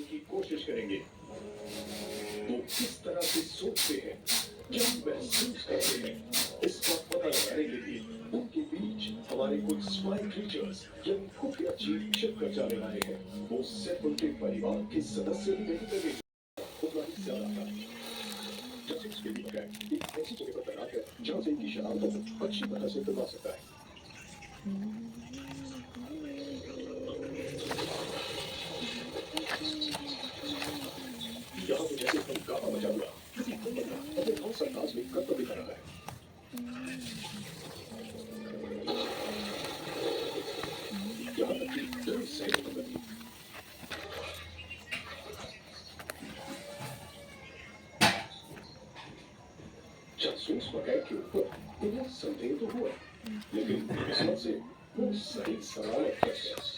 की कोशिश करेंगे। वो किस तरह से सोचते हैं, क्या महसूस करते हैं, इसका पता लगाने के लिए उनके बीच हमारे कुछ स्पाई क्रीचर्स यानी खुफिया जीव छिपकर जाने वाले हैं। वो सिर्फ उनके परिवार के सदस्य ही नहीं लगेंगे, उतना ही ज्यादा था। जब इसके लिए एक ऐसी जगह पर तैनात है जहां से इनकी शरारतों को अच्छी तरह से दबा सकता है। यहाँ तो जैसे एकदम गाना बजा हुआ किसी बंदा अपने खास अंदाज में कर्तव्य कर रहा है। यहाँ तक कि दो सैनिक बंदर भी। जासूस वगैरह के ऊपर इन्हें संदेह तो हुआ, लेकिन किस्मत से वो सही सलामत फंस गया।